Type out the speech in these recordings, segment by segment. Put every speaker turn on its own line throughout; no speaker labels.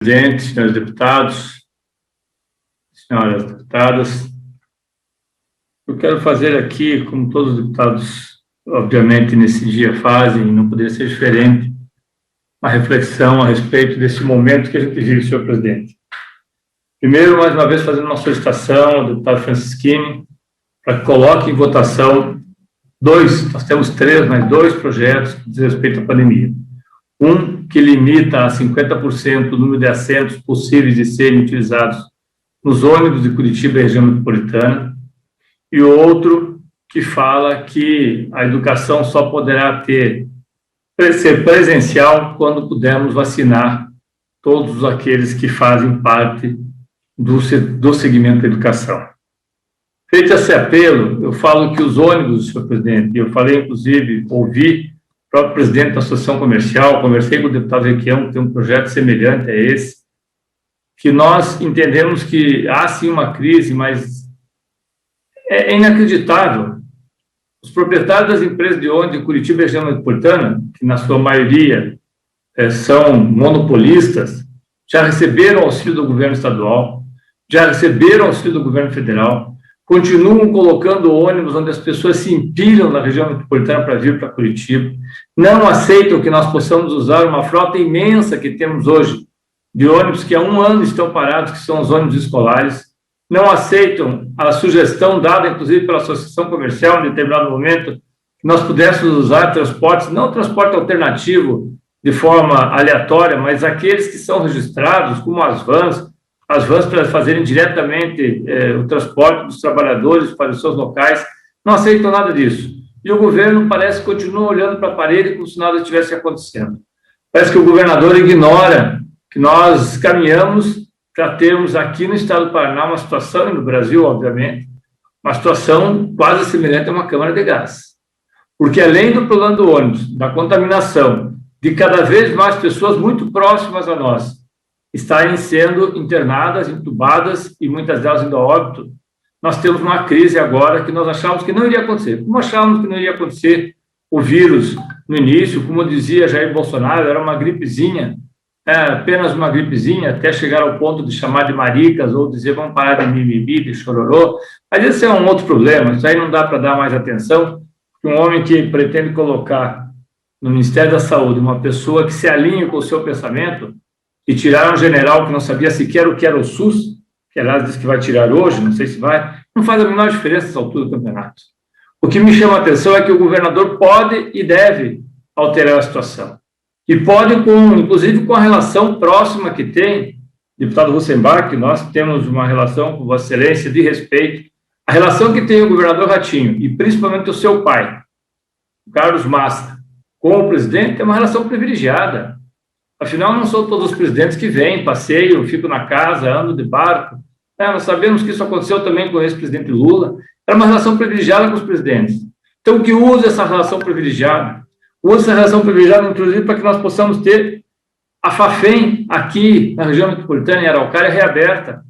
Presidente, senhores deputados, senhoras deputadas, eu quero fazer aqui, como todos os deputados, obviamente, nesse dia fazem, não poderia ser diferente, uma reflexão a respeito desse momento que a gente vive, senhor presidente. Primeiro, mais uma vez, fazendo uma solicitação ao deputado Francisquini para que coloque em votação nós temos três, mas dois projetos que diz respeito à pandemia. Um que limita a 50% o número de assentos possíveis de serem utilizados nos ônibus de Curitiba e região metropolitana, e outro que fala que a educação só poderá ser presencial quando pudermos vacinar todos aqueles que fazem parte do segmento da educação. Feito esse apelo, eu falo que os ônibus, senhor presidente, eu falei, inclusive, ouvi o próprio presidente da Associação Comercial, conversei com o deputado Requião, que tem um projeto semelhante a esse, que nós entendemos que há sim uma crise, mas é inacreditável. Os proprietários das empresas de ônibus de Curitiba e região metropolitana, que na sua maioria são monopolistas, já receberam auxílio do governo estadual, já receberam auxílio do governo federal, continuam colocando ônibus onde as pessoas se empilham na região metropolitana para vir para Curitiba, não aceitam que nós possamos usar uma frota imensa que temos hoje de ônibus que há um ano estão parados, que são os ônibus escolares, não aceitam a sugestão dada, inclusive, pela Associação Comercial, em determinado momento, que nós pudéssemos usar transportes, não transporte alternativo de forma aleatória, mas aqueles que são registrados, como as vans para fazerem diretamente o transporte dos trabalhadores para os seus locais, não aceitam nada disso. E o governo parece que continua olhando para a parede como se nada estivesse acontecendo. Parece que o governador ignora que nós caminhamos para termos aqui no estado do Paraná uma situação, e no Brasil, obviamente, uma situação quase semelhante a uma câmara de gás. Porque além do problema do ônibus, da contaminação, de cada vez mais pessoas muito próximas a nós estarem sendo internadas, entubadas e muitas delas indo a óbito, nós temos uma crise agora que nós achávamos que não iria acontecer. Como achávamos que não iria acontecer o vírus no início, como dizia Jair Bolsonaro, era uma gripezinha, apenas uma gripezinha, até chegar ao ponto de chamar de maricas ou dizer vamos parar de mimimi, de chororô. Mas esse é um outro problema, isso aí não dá para dar mais atenção, porque um homem que pretende colocar no Ministério da Saúde uma pessoa que se alinhe com o seu pensamento, e tirar um general que não sabia sequer o que era o SUS, que aliás diz que vai tirar hoje, não sei se vai, não faz a menor diferença nessa altura do campeonato. O que me chama a atenção é que o governador pode e deve alterar a situação. E pode, inclusive, com a relação próxima que tem, deputado Russenbach, nós temos uma relação com Vossa Excelência de respeito, a relação que tem o governador Ratinho, e principalmente o seu pai, o Carlos Massa, com o presidente, é uma relação privilegiada. Afinal, não são todos os presidentes que vêm, passeiam, ficam na casa, andam de barco. Nós sabemos que isso aconteceu também com o ex-presidente Lula. Era uma relação privilegiada com os presidentes. Então, que use essa relação privilegiada. Use essa relação privilegiada, inclusive, para que nós possamos ter a FAFEM aqui na região metropolitana, em Araucária, reaberta.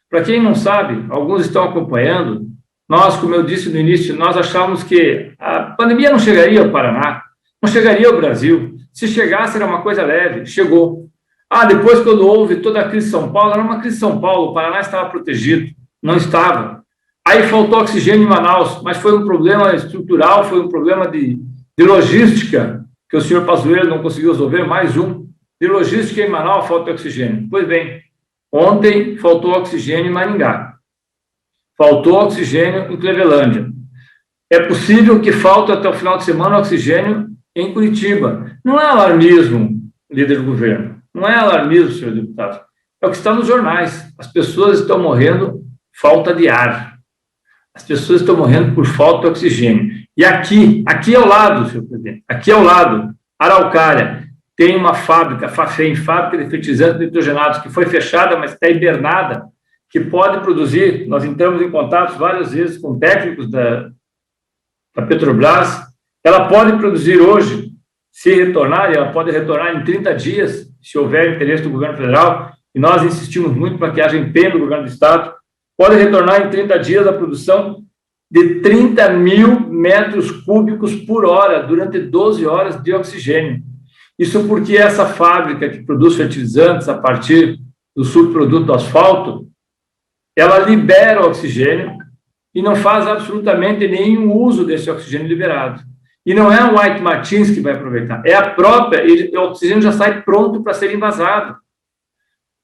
Para quem não sabe, alguns estão acompanhando, nós, como eu disse no início, nós achávamos que a pandemia não chegaria ao Paraná, não chegaria ao Brasil. Se chegasse, era uma coisa leve, chegou. Depois, quando houve toda a crise de São Paulo, era uma crise de São Paulo, o Paraná estava protegido, não estava. Aí faltou oxigênio em Manaus, mas foi um problema estrutural, foi um problema de logística, que o senhor Pazuello não conseguiu resolver, mais um. De logística em Manaus, falta oxigênio. Pois bem, ontem faltou oxigênio em Maringá, faltou oxigênio em Clevelândia. É possível que falte até o final de semana oxigênio em Curitiba. Não é alarmismo, líder do governo. Não é alarmismo, senhor deputado. É o que está nos jornais. As pessoas estão morrendo falta de ar. As pessoas estão morrendo por falta de oxigênio. E aqui ao lado, senhor presidente, aqui ao lado, Araucária, tem uma fábrica, FAFEM, fábrica de fertilizantes nitrogenados, que foi fechada, mas está hibernada, que pode produzir. Nós entramos em contato várias vezes com técnicos da Petrobras. Ela pode produzir hoje, se retornar, e ela pode retornar em 30 dias, se houver interesse do governo federal, e nós insistimos muito para que haja empenho do governo do estado, pode retornar em 30 dias a produção de 30 mil metros cúbicos por hora, durante 12 horas de oxigênio. Isso porque essa fábrica que produz fertilizantes a partir do subproduto do asfalto, ela libera o oxigênio e não faz absolutamente nenhum uso desse oxigênio liberado. E não é a White Martins que vai aproveitar, é a própria, o oxigênio já sai pronto para ser envasado.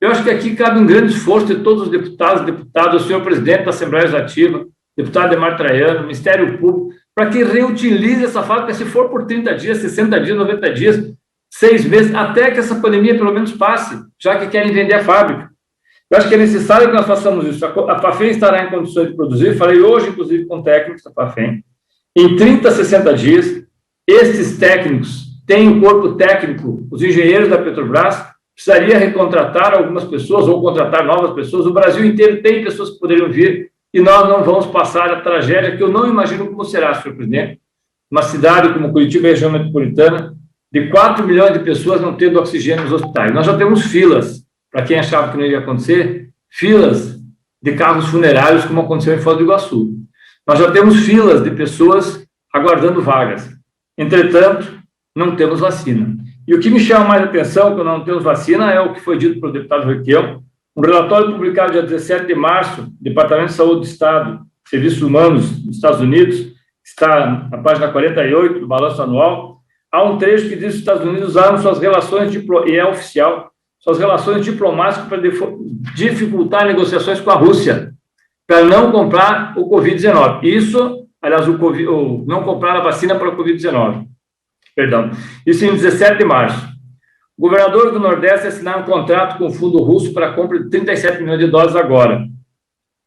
Eu acho que aqui cabe um grande esforço de todos os deputados, o senhor presidente da Assembleia Legislativa, deputado Demar Traiano, Ministério Público, para que reutilize essa fábrica, se for por 30 dias, 60 dias, 90 dias, 6 meses, até que essa pandemia pelo menos passe, já que querem vender a fábrica. Eu acho que é necessário que nós façamos isso. A Pafem estará em condições de produzir, falei hoje, inclusive, com técnicos da Pafem, em 30 a 60 dias, esses técnicos têm o corpo técnico, os engenheiros da Petrobras, precisaria recontratar algumas pessoas ou contratar novas pessoas. O Brasil inteiro tem pessoas que poderiam vir e nós não vamos passar a tragédia que eu não imagino como será, senhor presidente. Uma cidade como Curitiba, região metropolitana, de 4 milhões de pessoas não tendo oxigênio nos hospitais. Nós já temos filas, para quem achava que não ia acontecer, filas de carros funerários, como aconteceu em Foz do Iguaçu. Nós já temos filas de pessoas aguardando vagas. Entretanto, não temos vacina. E o que me chama mais a atenção, quando não temos vacina, é o que foi dito pelo deputado Requião, um relatório publicado dia 17 de março, Departamento de Saúde do Estado, Serviços Humanos dos Estados Unidos, está na página 48 do balanço anual. Há um trecho que diz que os Estados Unidos usaram suas relações, e é oficial, suas relações diplomáticas para dificultar negociações com a Rússia, para não comprar o Covid-19. Isso, aliás, não comprar a vacina para o Covid-19. Perdão. Isso em 17 de março. O governador do Nordeste assinaram um contrato com o fundo russo para a compra de 37 milhões de doses agora.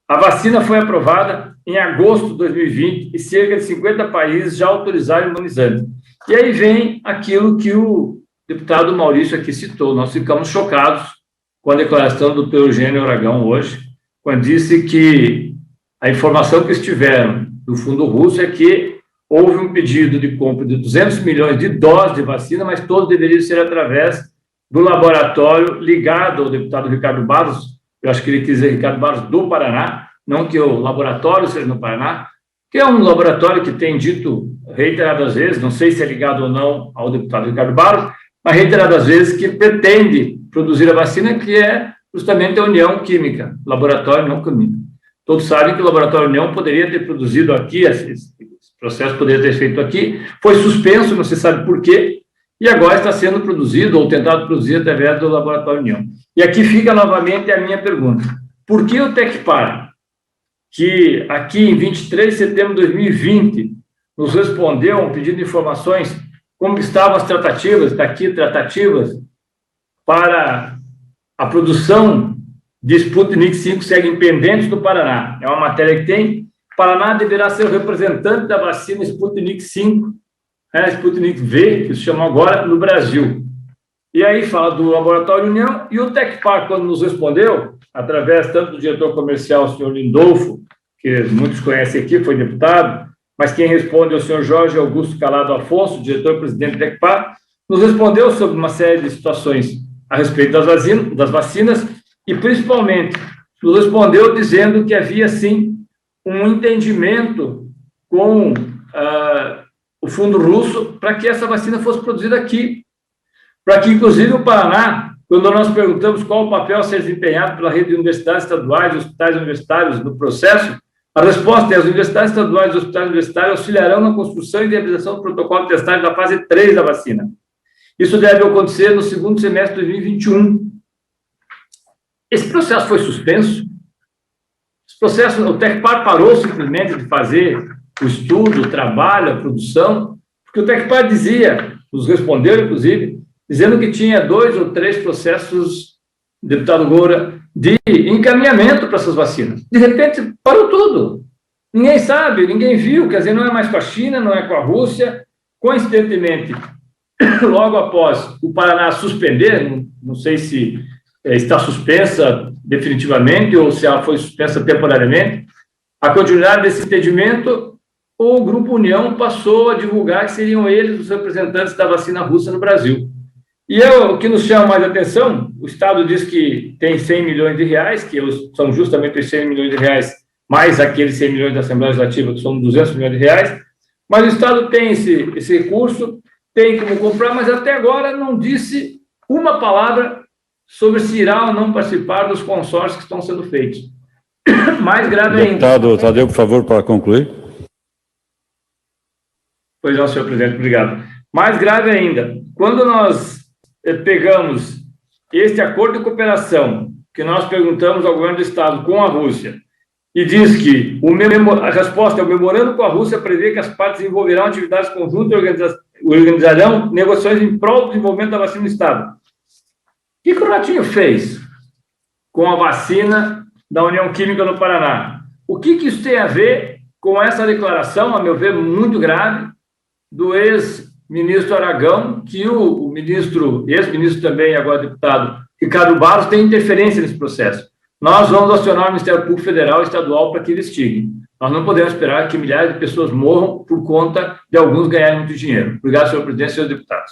A vacina foi aprovada em agosto de 2020 e cerca de 50 países já autorizaram o imunizante. E aí vem aquilo que o deputado Maurício aqui citou. Nós ficamos chocados com a declaração do Dr. Eugênio Aragão hoje, quando disse que a informação que estiveram do fundo russo é que houve um pedido de compra de 200 milhões de doses de vacina, mas todos deveriam ser através do laboratório ligado ao deputado Ricardo Barros. Eu acho que ele quis dizer Ricardo Barros do Paraná, não que o laboratório seja no Paraná, que é um laboratório que tem dito reiteradas vezes, não sei se é ligado ou não ao deputado Ricardo Barros, mas reiteradas vezes que pretende produzir a vacina, que é justamente a União Química, Laboratório União Química. Todos sabem que o Laboratório União poderia ter produzido aqui, esse processo poderia ter feito aqui, foi suspenso, não se sabe por quê, e agora está sendo produzido ou tentado produzir através do Laboratório União. E aqui fica novamente a minha pergunta. Por que o Tecpar, que aqui em 23 de setembro de 2020 nos respondeu a um pedido de informações como estavam as tratativas, está aqui, tratativas para a produção de Sputnik 5 seguem pendentes do Paraná. É uma matéria que tem. Paraná deverá ser o representante da vacina Sputnik 5, Sputnik V, que se chama agora, no Brasil. E aí fala do Laboratório União, e o Tecpar, quando nos respondeu, através tanto do diretor comercial, o senhor Lindolfo, que muitos conhecem aqui, foi deputado, mas quem responde é o senhor Jorge Augusto Calado Afonso, diretor-presidente do Tecpar, nos respondeu sobre uma série de situações a respeito das vacinas e, principalmente, nos respondeu dizendo que havia, sim, um entendimento com o fundo russo para que essa vacina fosse produzida aqui, para que, inclusive, o Paraná, quando nós perguntamos qual o papel a ser desempenhado pela rede de universidades estaduais e hospitais universitários no processo, a resposta é: as universidades estaduais e os hospitais universitários auxiliarão na construção e viabilização do protocolo de testagem da fase 3 da vacina. Isso deve acontecer no segundo semestre de 2021. Esse processo foi suspenso. Esse processo, o Tecpar parou simplesmente de fazer o estudo, o trabalho, a produção, porque o Tecpar dizia, nos respondeu, inclusive, dizendo que tinha 2 ou 3 processos, deputado Moura, de encaminhamento para essas vacinas. De repente, parou tudo. Ninguém sabe, ninguém viu, quer dizer, não é mais com a China, não é com a Rússia. Coincidentemente, logo após o Paraná suspender, não sei se está suspensa definitivamente ou se ela foi suspensa temporariamente, a continuidade desse entendimento, o Grupo União passou a divulgar que seriam eles os representantes da vacina russa no Brasil. E o que nos chama mais atenção, o Estado diz que tem 100 milhões de reais, que são justamente os 100 milhões de reais, mais aqueles 100 milhões da Assembleia Legislativa, que são 200 milhões de reais, mas o Estado tem esse recurso tem como comprar, mas até agora não disse uma palavra sobre se irá ou não participar dos consórcios que estão sendo feitos. Mais grave ainda.
Deputado Tadeu, por favor, para concluir.
Pois não, senhor presidente, obrigado. Mais grave ainda, quando nós pegamos este acordo de cooperação, que nós perguntamos ao governo do Estado com a Rússia, e diz que a resposta é o memorando com a Rússia prevê que as partes envolverão atividades conjuntas e organizarão negociações em prol do desenvolvimento da vacina no Estado. O que o Ratinho fez com a vacina da União Química no Paraná? O que isso tem a ver com essa declaração, a meu ver, muito grave, do ex-ministro Aragão, que o ministro, ex-ministro também, agora deputado, Ricardo Barros, tem interferência nesse processo? Nós vamos acionar o Ministério Público Federal e Estadual para que investiguem. Nós não podemos esperar que milhares de pessoas morram por conta de alguns ganharem muito dinheiro. Obrigado, senhor presidente e senhores deputados.